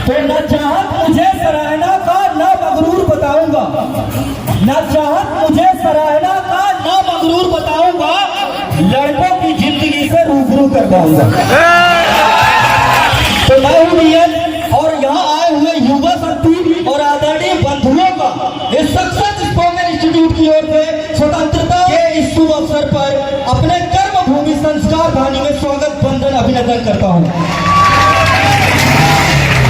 तो न चाहत मुझे सराहना का न मगरूर बताऊंगा, न चाहत मुझे सराहना का न मगरूर बताऊंगा, लड़कों की जिंदगी से रूबरू करवाऊंगा। तो मैं हूं नियत और यहाँ आए हुए युवा शक्ति और आदरणीय बंधुओं का इस सक्सेस स्पोकन इंस्टीट्यूट की ओर से स्वतंत्रता के इस शुभ अवसर पर अपने कर्म भूमि संस्कार वाणी में स्वागत वंदन अभिनंदन करता हूँ।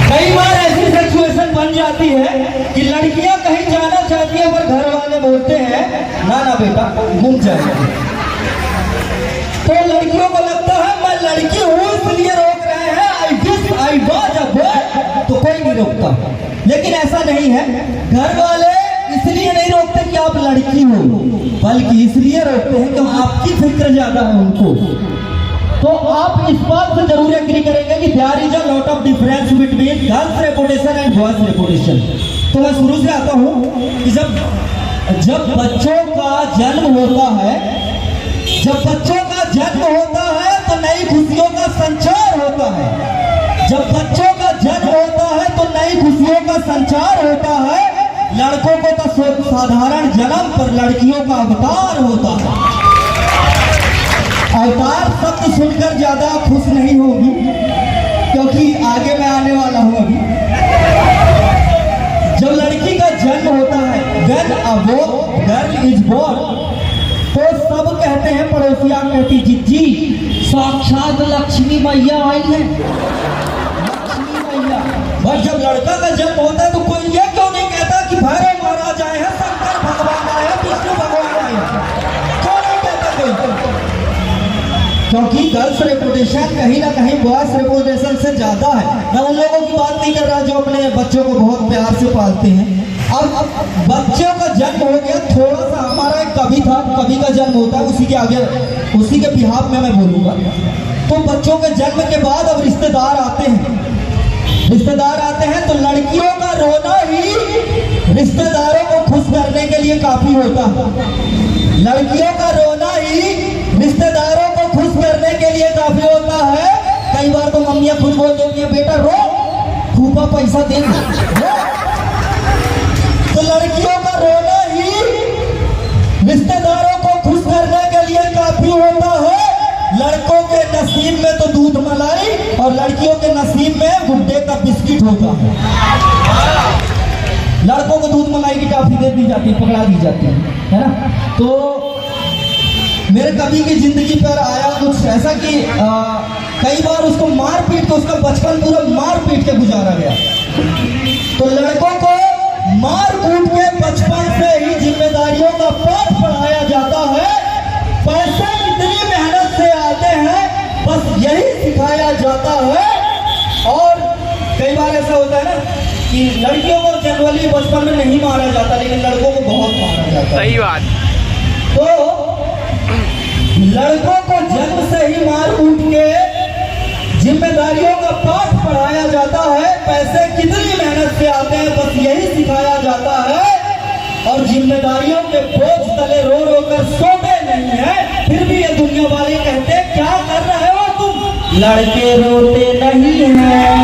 कई बार ऐसी सिचुएशन बन जाती है कि लड़कियां कहीं जाना चाहती है पर घर वाले बोलते हैं ना ना बेटा घूम जाएगा। तो लड़कियों को लगता है मैं लड़की हूँ इसलिए रोक रहे हैं, आई वाज अ बॉय, तो कोई नहीं रोकता। लेकिन ऐसा नहीं है, घर वाले इसलिए नहीं रोकते कि आप लड़की हो, बल्कि इसलिए रोकते हैं कि आपकी फिक्र ज्यादा है उनको। तो आप इस बात से जरूर एग्री करेंगे कि there is a lot of difference between girls reputation and boys reputation. तो मैं शुरू से आता हूँ कि जब बच्चों का जन्म होता है, जब बच्चों का जन्म होता है तो नई खुशियों का संचार होता है। जब बच्चों का जन्म होता है तो नई खुशियों का संचार होता है। लड़कों को तो साधारण जन्म पर लड़कियों का अवतार होता है। अवतार शब्द सुनकर ज्यादा खुश नहीं होगी क्योंकि आगे मैं आने वाला हूं अभी। जब लड़की का जन्म होता है, when a girl is born, तो सब कहते हैं, पड़ोसिया कहती जी साक्षात लक्ष्मी मैया आई है, लक्ष्मी मैया। बस जब लड़का का जन्म होता है तो कोई ये क्यों नहीं कहता कि भैरव महाराज आए हैं, शंकर भगवान आए हैं, विष्णु भगवान आए हैं, क्यों नहीं कहता कोई? क्योंकि गर्ल्स रेपुटेशन कहीं ना कहीं बॉयज रेपुटेशन से ज्यादा है। मैं उन लोगों की बात नहीं कर रहा जो अपने बच्चों को बहुत प्यार से पालते हैं। अब बच्चों का जन्म हो गया, थोड़ा सा हमारा एक कवि था, कवि का जन्म होता है, उसी के आगे उसी के बिहाफ में मैं बोलूंगा। तो बच्चों के जन्म के बाद अब रिश्तेदार आते हैं, रिश्तेदार आते हैं तो लड़कियों का रोना ही रिश्तेदारों को खुश करने के लिए काफी होता है। लड़कियों का रोना ही रिश्तेदारों को खुश करने के लिए काफी होता है। कई बार तो मम्मियां खुद बोल देती है बेटा रो, फूफा पैसा देंगे रो। तो लड़कियों का रोना ही रिश्तेदारों को खुश करने के लिए काफी होता है। लड़कों के नसीब में तो दूध मलाई और लड़कियों के नसीब में गुड्डे का बिस्किट होता है। लड़कों को दूध मलाई की टॉफी दे दी जाती है, पकड़ा दी जाती है ना। तो मेरे कवि की जिंदगी पर आया कुछ ऐसा कि कई बार उसको मार पीट के, उसका बचपन पूरा मार पीट के गुजारा गया। तो लड़कों को मार कूट के बचपन से ही जिम्मेदारियों का पाठ पढ़ाया जाता है। पैसे कितनी मेहनत से आते हैं बस यही सिखाया जाता है। और कई बार ऐसा होता है ना कि लड़कियों को जनरली बचपन में नहीं मारा जाता, लेकिन लड़कों को बहुत मारा जाता है। सही बात। तो लड़कों को जन्म से ही मार कूट के जिम्मेदारियों का पाठ पढ़ाया जाता है। पैसे कितनी मेहनत से आते हैं बस यही सिखाया जाता है। और जिम्मेदारियों के बोझ तले रो रो कर सोते नहीं है, फिर भी ये दुनिया वाले कहते हैं क्या कर रहे हो तुम, लड़के रोते नहीं हैं।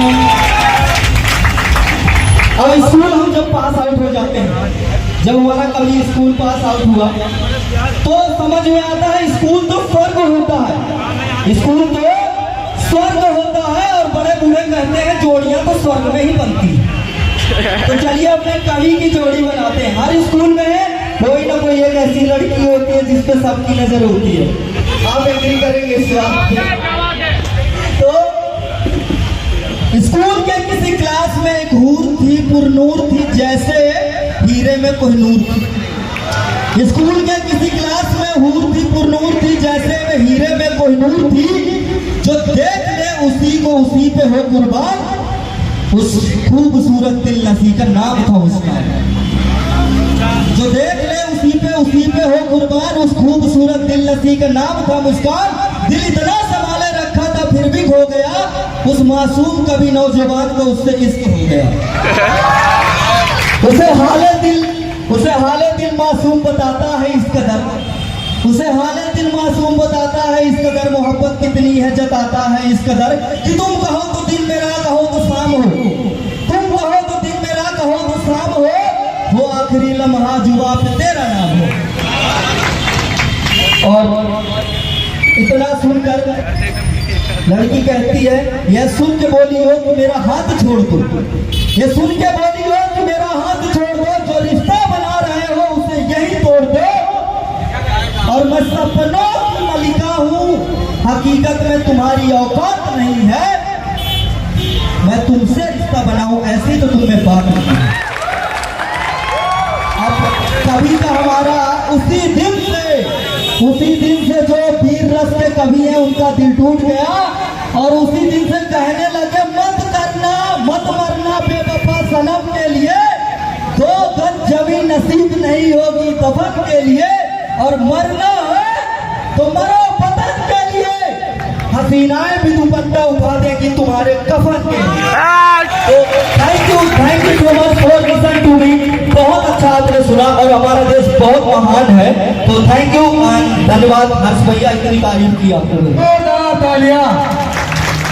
अब स्कूल हम जब पास आउट हो जाते हैं, जब हमारा कभी स्कूल पास आउट हुआ तो समझ में आता है स्कूल तो स्वर्ग होता है, स्कूल तो स्वर्ग होता है। और बड़े बूढ़े कहते हैं जोड़ियां तो स्वर्ग में ही बनती है। तो चलिए अपने कवि की जोड़ी बनाते हैं। हर स्कूल में कोई ना कोई एक ऐसी लड़की होती है जिस पे सबकी नजर होती है। आप एग्री करेंगे इस बात पे? तो स्कूल के किसी क्लास में एक हूर थी, पुरनूर थी, जैसे हीरे में कोहिनूर थी। स्कूल के किसी क्लास में हूर थी, पुरनूर थी, जैसे वे हीरे में कोहिनूर थी। जो देख ले उसी को उसी पे हो कुर्बान, उस खूबसूरत दिल नसी का नाम था उसका। जो देख ले उसी पे हो कुर्बान, उस खूबसूरत दिल नसी का नाम था मुस्कान। दिल इतना संभाले रखा था फिर भी खो गया, उस मासूम कभी नौजवान को उससे इश्क हो गया। उसे हाले दिल मासूम बताता है इस कदर, उसे हाले दिल मासूम बताता है इस कदर, मोहब्बत कितनी है जताता है इस कदर कि तुम कहो तो दिन मेरा, कहो तो शाम हो, जुबा पे तेरा नाम हो। और इतना सुनकर लड़की कहती है, यह सुन के बोली हो कि मेरा हाथ छोड़ दो, ये सुन के बोली हो कि मेरा हाथ छोड़ दो, जो रिश्ता बना रहे हो उसे यही तोड़ दो। और मैं सपनों की मलिका हूँ, हकीकत में तुम्हारी औकात नहीं है, मैं तुमसे रिश्ता बनाऊं ऐसी तो तुम्हें बात नहीं। अब कवि का हमारा उसी दिन से जो वीर रस के कवि हैं उनका दिल टूट गया और उसी दिन से कहने लगे मत करना मत मरना बेवफा सनम के लिए, 2 गज जमीन नसीब नहीं होगी दफन के लिए, और मरना है तो मरो वतन के लिए, हसीनाएं भी दुपट्टा उठा देगी तुम्हारे कफन के लिए। तो thank you so much for listen to me. बहुत अच्छा आपने सुना और हमारा देश बहुत महान है, तो थैंक यू एंड धन्यवाद। हर्ष भैया इतनी तारीफ की आपने। तालियां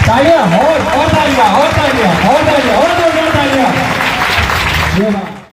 तालियां और तालियां और तालियां और तालियां और तालियां।